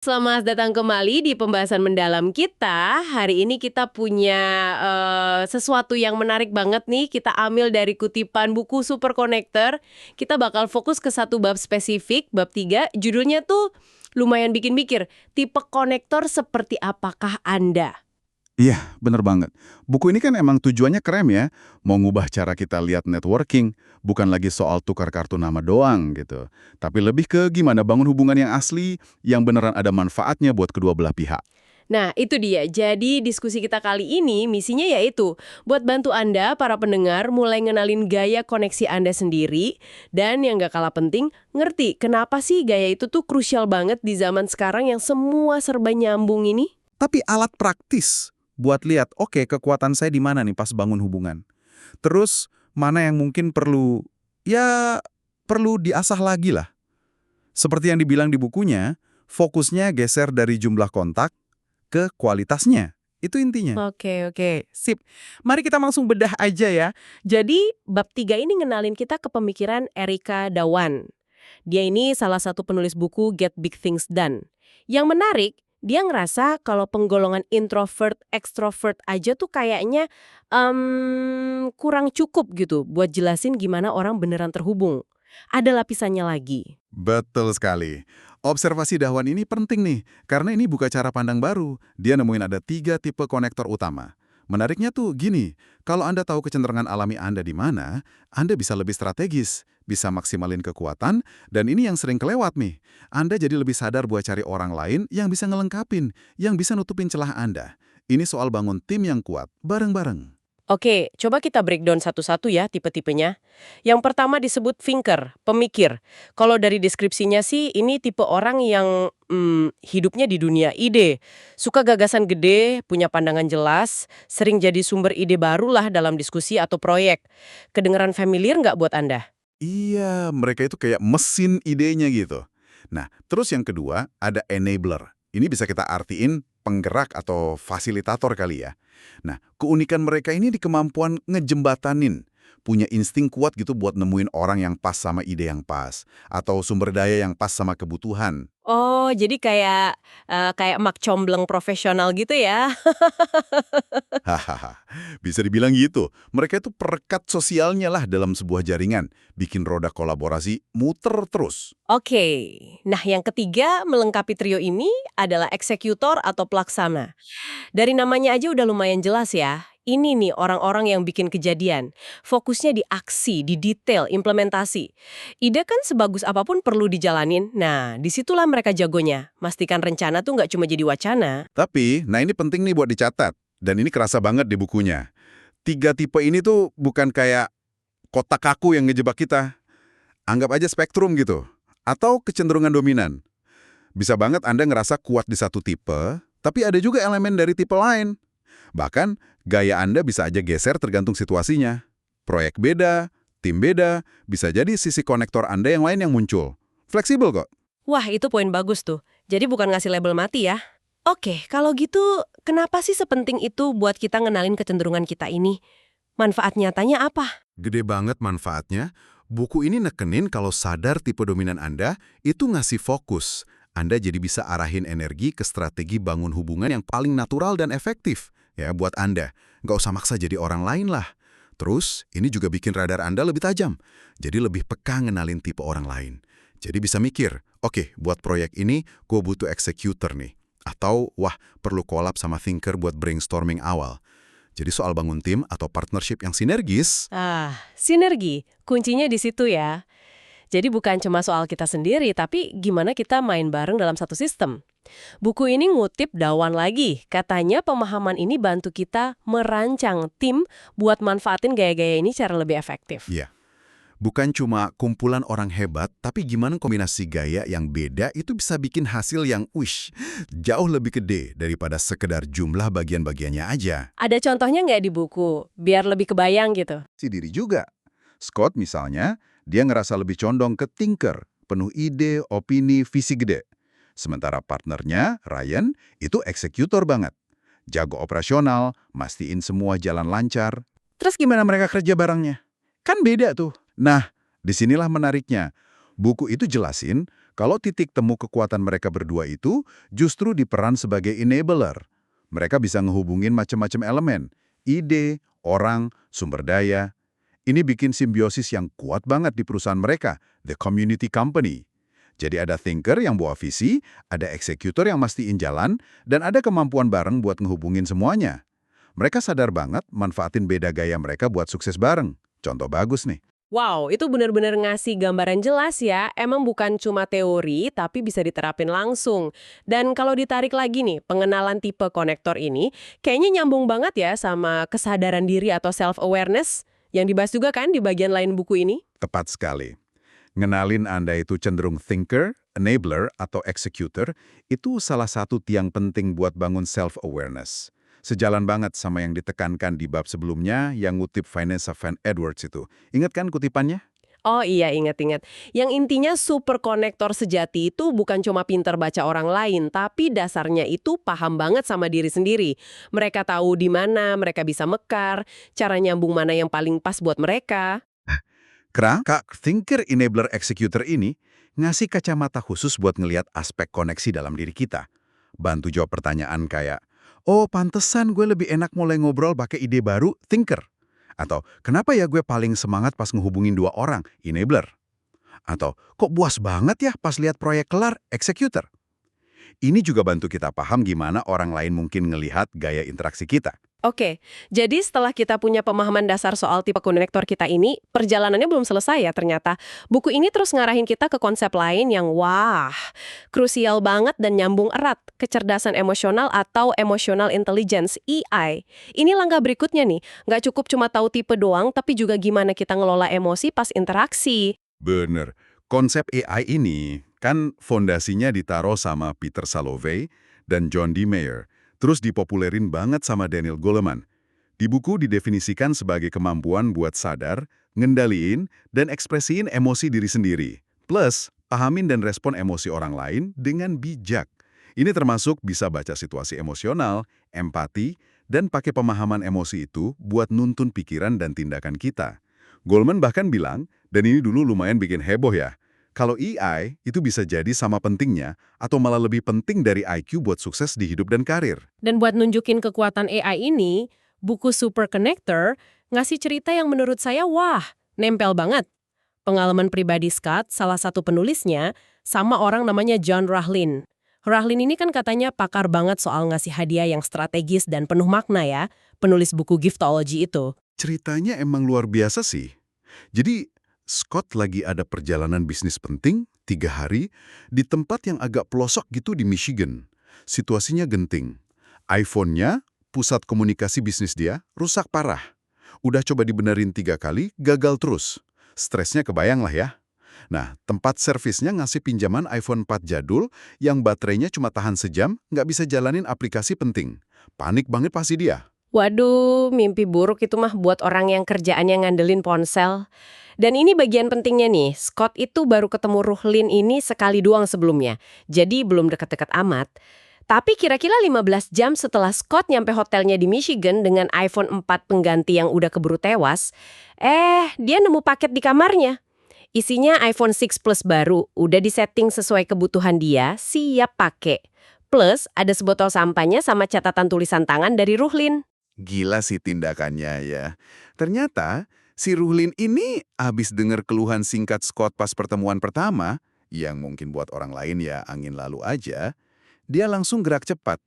Selamat datang kembali di pembahasan mendalam kita. Hari ini kita punya sesuatu yang menarik banget nih. Kita ambil dari kutipan buku Super Connector. Kita bakal fokus ke satu bab spesifik, bab 3. Judulnya tuh lumayan bikin mikir. Tipe konektor seperti apakah Anda? Iya, bener banget. Buku ini kan emang tujuannya keren ya, mau ngubah cara kita lihat networking, bukan lagi soal tukar kartu nama doang gitu. Tapi lebih ke gimana bangun hubungan yang asli, yang beneran ada manfaatnya buat kedua belah pihak. Nah, itu dia. Jadi diskusi kita kali ini misinya yaitu buat bantu Anda, para pendengar, mulai ngenalin gaya koneksi Anda sendiri. Dan yang gak kalah penting, ngerti kenapa sih gaya itu tuh krusial banget di zaman sekarang yang semua serba nyambung ini? Tapi alat praktis buat lihat, oke, kekuatan saya di mana nih pas bangun hubungan. Terus mana yang mungkin perlu diasah lagi lah. Seperti yang dibilang di bukunya, fokusnya geser dari jumlah kontak ke kualitasnya. Itu intinya. Oke, sip. Mari kita langsung bedah aja ya. Jadi, bab 3 ini ngenalin kita ke pemikiran Erika Dawan. Dia ini salah satu penulis buku Get Big Things Done. Yang menarik, dia ngerasa kalau penggolongan introvert, extrovert aja tuh kayaknya kurang cukup gitu buat jelasin gimana orang beneran terhubung. Ada lapisannya lagi. Betul sekali. Observasi Dahwan ini penting nih, karena ini buka cara pandang baru. Dia nemuin ada 3 tipe konektor utama. Menariknya tuh gini, kalau Anda tahu kecenderungan alami Anda di mana, Anda bisa lebih strategis, bisa maksimalin kekuatan, dan ini yang sering kelewat nih. Anda jadi lebih sadar buat cari orang lain yang bisa ngelengkapin, yang bisa nutupin celah Anda. Ini soal bangun tim yang kuat, bareng-bareng. Oke, coba kita breakdown satu-satu ya tipe-tipenya. Yang pertama disebut thinker, pemikir. Kalau dari deskripsinya sih ini tipe orang yang hidupnya di dunia ide. Suka gagasan gede, punya pandangan jelas, sering jadi sumber ide barulah dalam diskusi atau proyek. Kedengeran familiar nggak buat Anda? Iya, mereka itu kayak mesin idenya gitu. Nah, terus yang kedua, ada enabler. Ini bisa kita artiin penggerak atau fasilitator kali ya. Nah, keunikan mereka ini di kemampuan ngejembatanin. Punya insting kuat gitu buat nemuin orang yang pas sama ide yang pas. Atau sumber daya yang pas sama kebutuhan. Oh, jadi kayak mak combleng profesional gitu ya? Hahaha, bisa dibilang gitu. Mereka itu perekat sosialnya lah dalam sebuah jaringan. Bikin roda kolaborasi muter terus. Oke, nah yang ketiga melengkapi trio ini adalah eksekutor atau pelaksana. Dari namanya aja udah lumayan jelas ya. Ini nih orang-orang yang bikin kejadian. Fokusnya di aksi, di detail, implementasi. Ide kan sebagus apapun perlu dijalanin. Nah, disitulah mereka jagonya. Mastikan rencana tuh nggak cuma jadi wacana. Tapi, nah ini penting nih buat dicatat. Dan ini kerasa banget di bukunya. 3 tipe ini tuh bukan kayak kotak kaku yang ngejebak kita. Anggap aja spektrum gitu. Atau kecenderungan dominan. Bisa banget Anda ngerasa kuat di satu tipe, tapi ada juga elemen dari tipe lain. Bahkan, gaya Anda bisa aja geser tergantung situasinya. Proyek beda, tim beda, bisa jadi sisi konektor Anda yang lain yang muncul. Fleksibel kok. Wah, itu poin bagus tuh. Jadi bukan ngasih label mati ya. Oke, kalau gitu kenapa sih sepenting itu buat kita ngenalin kecenderungan kita ini? Manfaat nyatanya apa? Gede banget manfaatnya. Buku ini nekenin kalau sadar tipe dominan Anda, itu ngasih fokus. Anda jadi bisa arahin energi ke strategi bangun hubungan yang paling natural dan efektif. Ya, buat Anda. Nggak usah maksa jadi orang lain lah. Terus, ini juga bikin radar Anda lebih tajam. Jadi lebih peka ngenalin tipe orang lain. Jadi bisa mikir, oke, buat proyek ini, gue butuh executor nih. Atau, wah, perlu collab sama thinker buat brainstorming awal. Jadi soal bangun tim atau partnership yang sinergis. Ah, sinergi. Kuncinya di situ ya. Jadi bukan cuma soal kita sendiri, tapi gimana kita main bareng dalam satu sistem. Buku ini ngutip Dawan lagi. Katanya pemahaman ini bantu kita merancang tim buat manfaatin gaya-gaya ini secara lebih efektif. Iya. Bukan cuma kumpulan orang hebat, tapi gimana kombinasi gaya yang beda itu bisa bikin hasil yang jauh lebih gede daripada sekedar jumlah bagian-bagiannya aja. Ada contohnya nggak di buku? Biar lebih kebayang gitu. Si diri juga. Scott misalnya, dia ngerasa lebih condong ke thinker, penuh ide, opini, visi gede. Sementara partnernya, Ryan, itu eksekutor banget. Jago operasional, mastiin semua jalan lancar. Terus gimana mereka kerja barengnya? Kan beda tuh. Nah, disinilah menariknya. Buku itu jelasin Kalau titik temu kekuatan mereka berdua itu justru diperan sebagai enabler. Mereka bisa ngehubungin macam-macam elemen, ide, orang, sumber daya. Ini bikin simbiosis yang kuat banget di perusahaan mereka, the community company. Jadi ada thinker yang bawa visi, ada eksekutor yang mastiin jalan, dan ada kemampuan bareng buat ngehubungin semuanya. Mereka sadar banget manfaatin beda gaya mereka buat sukses bareng. Contoh bagus nih. Wow, itu benar-benar ngasih gambaran jelas ya. Emang bukan cuma teori, tapi bisa diterapin langsung. Dan kalau ditarik lagi nih, pengenalan tipe konektor ini, kayaknya nyambung banget ya sama kesadaran diri atau self-awareness yang dibahas juga kan di bagian lain buku ini. Tepat sekali. Ngenalin Anda itu cenderung thinker, enabler, atau executor, itu salah satu tiang penting buat bangun self-awareness. Sejalan banget sama yang ditekankan di bab sebelumnya yang ngutip Finance Van Edwards itu. Ingat kan kutipannya? Oh iya, ingat-ingat. Yang intinya super konektor sejati itu bukan cuma pinter baca orang lain, tapi dasarnya itu paham banget sama diri sendiri. Mereka tahu di mana mereka bisa mekar, cara nyambung mana yang paling pas buat mereka. Kak Thinker Enabler Executor ini ngasih kacamata khusus buat ngelihat aspek koneksi dalam diri kita. Bantu jawab pertanyaan kayak, oh pantesan gue lebih enak mulai ngobrol pakai ide baru, Thinker. Atau, kenapa ya gue paling semangat pas ngehubungin dua orang, Enabler. Atau, kok puas banget ya pas lihat proyek kelar, Executor. Ini juga bantu kita paham gimana orang lain mungkin ngelihat gaya interaksi kita. Oke, jadi setelah kita punya pemahaman dasar soal tipe konektor kita ini, perjalanannya belum selesai ya ternyata. Buku ini terus ngarahin kita ke konsep lain yang wah, krusial banget dan nyambung erat, kecerdasan emosional atau emotional intelligence, EI. Ini langkah berikutnya nih, nggak cukup cuma tahu tipe doang, tapi juga gimana kita ngelola emosi pas interaksi. Bener, konsep AI ini kan fondasinya ditaruh sama Peter Salovey dan John D. Mayer. Terus dipopulerin banget sama Daniel Goleman. Di buku didefinisikan sebagai kemampuan buat sadar, ngendaliin, dan ekspresiin emosi diri sendiri. Plus, pahamin dan respon emosi orang lain dengan bijak. Ini termasuk bisa baca situasi emosional, empati, dan pakai pemahaman emosi itu buat nuntun pikiran dan tindakan kita. Goleman bahkan bilang, dan ini dulu lumayan bikin heboh ya, kalau EI itu bisa jadi sama pentingnya atau malah lebih penting dari IQ buat sukses di hidup dan karir. Dan buat nunjukin kekuatan AI ini, buku Super Connector ngasih cerita yang menurut saya wah, nempel banget. Pengalaman pribadi Scott, salah satu penulisnya, sama orang namanya John Rahlin. Rahlin ini kan katanya pakar banget soal ngasih hadiah yang strategis dan penuh makna ya, penulis buku Giftology itu. Ceritanya emang luar biasa sih. Jadi, Scott lagi ada perjalanan bisnis penting, 3 hari, di tempat yang agak pelosok gitu di Michigan. Situasinya genting. iPhone-nya, pusat komunikasi bisnis dia, rusak parah. Udah coba dibenerin 3 kali, gagal terus. Stresnya kebayang lah ya. Nah, tempat servisnya ngasih pinjaman iPhone 4 jadul yang baterainya cuma tahan sejam, nggak bisa jalanin aplikasi penting. Panik banget pasti dia. Waduh, mimpi buruk itu mah buat orang yang kerjaannya ngandelin ponsel. Dan ini bagian pentingnya nih, Scott itu baru ketemu Rahlin ini sekali doang sebelumnya, jadi belum deket-deket amat. Tapi kira-kira 15 jam setelah Scott nyampe hotelnya di Michigan dengan iPhone 4 pengganti yang udah keburu tewas, dia nemu paket di kamarnya. Isinya iPhone 6 Plus baru, udah disetting sesuai kebutuhan dia, siap pakai. Plus, ada sebotol sampahnya sama catatan tulisan tangan dari Rahlin. Gila sih tindakannya ya. Ternyata si Rahlin ini habis dengar keluhan singkat Scott pas pertemuan pertama, yang mungkin buat orang lain ya angin lalu aja, dia langsung gerak cepat.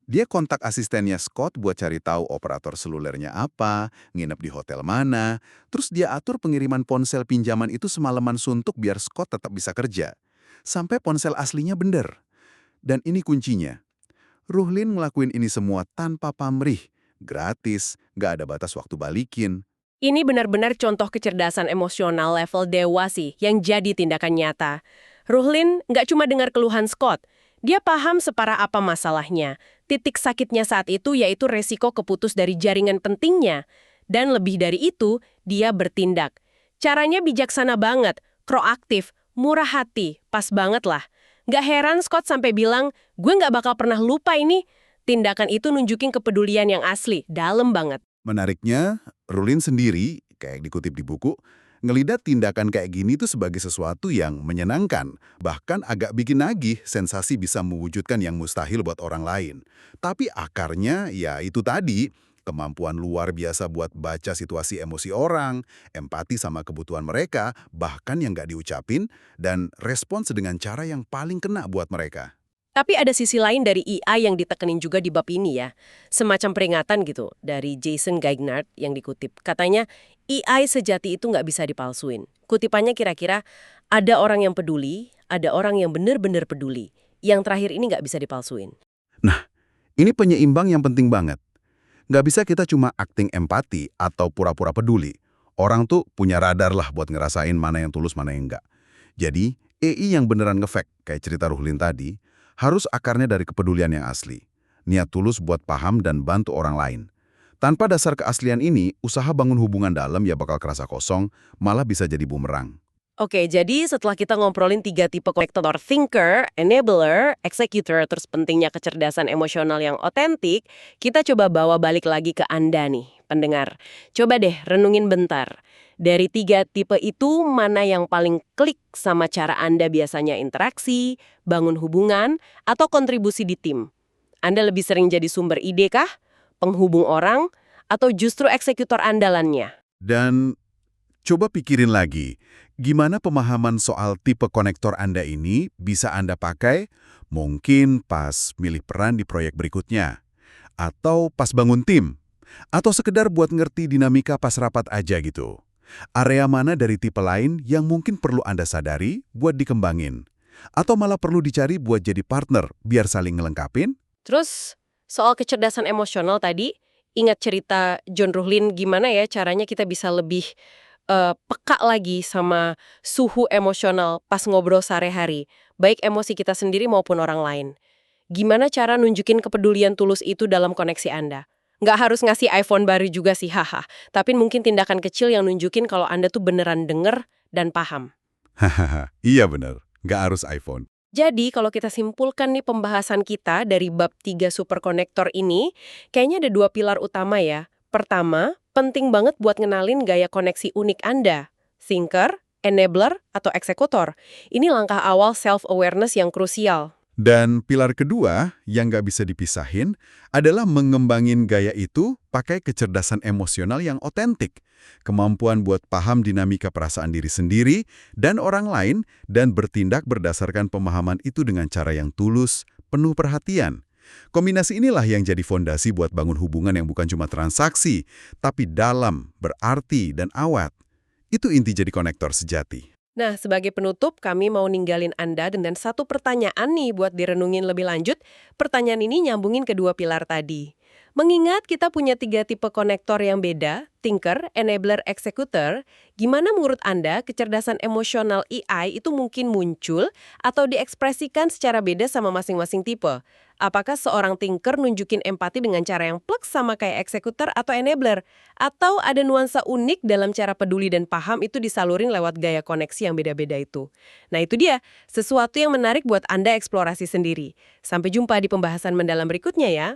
Dia kontak asistennya Scott buat cari tahu operator selulernya apa, nginep di hotel mana, terus dia atur pengiriman ponsel pinjaman itu semalaman suntuk biar Scott tetap bisa kerja. Sampai ponsel aslinya bener. Dan ini kuncinya. Rahlin ngelakuin ini semua tanpa pamrih. Gratis, nggak ada batas waktu balikin. Ini benar-benar contoh kecerdasan emosional level dewa sih, yang jadi tindakan nyata. Rahlin nggak cuma dengar keluhan Scott, dia paham separah apa masalahnya. Titik sakitnya saat itu yaitu resiko keputus dari jaringan pentingnya. Dan lebih dari itu, dia bertindak. Caranya bijaksana banget, proaktif, murah hati, pas banget lah. Nggak heran Scott sampai bilang, gue nggak bakal pernah lupa ini. Tindakan itu nunjukin kepedulian yang asli, dalam banget. Menariknya, Rahlin sendiri, kayak dikutip di buku, ngelidat tindakan kayak gini tuh sebagai sesuatu yang menyenangkan. Bahkan agak bikin nagih sensasi bisa mewujudkan yang mustahil buat orang lain. Tapi akarnya ya itu tadi, kemampuan luar biasa buat baca situasi emosi orang, empati sama kebutuhan mereka, bahkan yang nggak diucapin, dan respons dengan cara yang paling kena buat mereka. Tapi ada sisi lain dari AI yang ditekenin juga di bab ini ya. Semacam peringatan gitu dari Jason Gaignard yang dikutip. Katanya AI sejati itu nggak bisa dipalsuin. Kutipannya kira-kira ada orang yang peduli, ada orang yang benar-benar peduli. Yang terakhir ini nggak bisa dipalsuin. Nah, ini penyeimbang yang penting banget. Nggak bisa kita cuma acting empati atau pura-pura peduli. Orang tuh punya radar lah buat ngerasain mana yang tulus, mana yang enggak. Jadi, AI yang beneran ngefek, kayak cerita Ruhlin tadi, harus akarnya dari kepedulian yang asli. Niat tulus buat paham dan bantu orang lain. Tanpa dasar keaslian ini, usaha bangun hubungan dalam ya bakal kerasa kosong, malah bisa jadi bumerang. Oke, jadi setelah kita ngobrolin 3 tipe konektor, thinker, enabler, executor, terus pentingnya kecerdasan emosional yang otentik, kita coba bawa balik lagi ke Anda nih, pendengar. Coba deh renungin bentar. Dari 3 tipe itu, mana yang paling klik sama cara Anda biasanya interaksi, bangun hubungan, atau kontribusi di tim? Anda lebih sering jadi sumber ide kah? Penghubung orang? Atau justru eksekutor andalannya? Dan coba pikirin lagi, gimana pemahaman soal tipe konektor Anda ini bisa Anda pakai mungkin pas milih peran di proyek berikutnya, atau pas bangun tim, atau sekedar buat ngerti dinamika pas rapat aja gitu. Area mana dari tipe lain yang mungkin perlu Anda sadari buat dikembangin, atau malah perlu dicari buat jadi partner biar saling ngelengkapin? Terus, soal kecerdasan emosional tadi, ingat cerita John Ruhlin gimana ya caranya kita bisa lebih peka lagi sama suhu emosional pas ngobrol sehari-hari, baik emosi kita sendiri maupun orang lain. Gimana cara nunjukin kepedulian tulus itu dalam koneksi Anda? Nggak harus ngasih iPhone baru juga sih, haha. Tapi mungkin tindakan kecil yang nunjukin kalau Anda tuh beneran denger dan paham. Hahaha, iya bener, nggak harus iPhone. Jadi, kalau kita simpulkan nih pembahasan kita dari bab 3 superkonektor ini, kayaknya ada 2 pilar utama ya. Pertama, penting banget buat ngenalin gaya koneksi unik Anda. Thinker, enabler, atau eksekutor. Ini langkah awal self-awareness yang krusial. Dan pilar kedua yang nggak bisa dipisahin adalah mengembangin gaya itu pakai kecerdasan emosional yang otentik, kemampuan buat paham dinamika perasaan diri sendiri dan orang lain, dan bertindak berdasarkan pemahaman itu dengan cara yang tulus, penuh perhatian. Kombinasi inilah yang jadi fondasi buat bangun hubungan yang bukan cuma transaksi, tapi dalam, berarti, dan awet. Itu inti jadi konektor sejati. Nah, sebagai penutup, kami mau ninggalin Anda dengan satu pertanyaan nih buat direnungin lebih lanjut. Pertanyaan ini nyambungin kedua pilar tadi. Mengingat kita punya 3 tipe konektor yang beda, thinker, enabler, executor, gimana menurut Anda kecerdasan emosional AI itu mungkin muncul atau diekspresikan secara beda sama masing-masing tipe? Apakah seorang thinker nunjukin empati dengan cara yang plek sama kayak executor atau enabler? Atau ada nuansa unik dalam cara peduli dan paham itu disalurin lewat gaya koneksi yang beda-beda itu? Nah itu dia, sesuatu yang menarik buat Anda eksplorasi sendiri. Sampai jumpa di pembahasan mendalam berikutnya ya.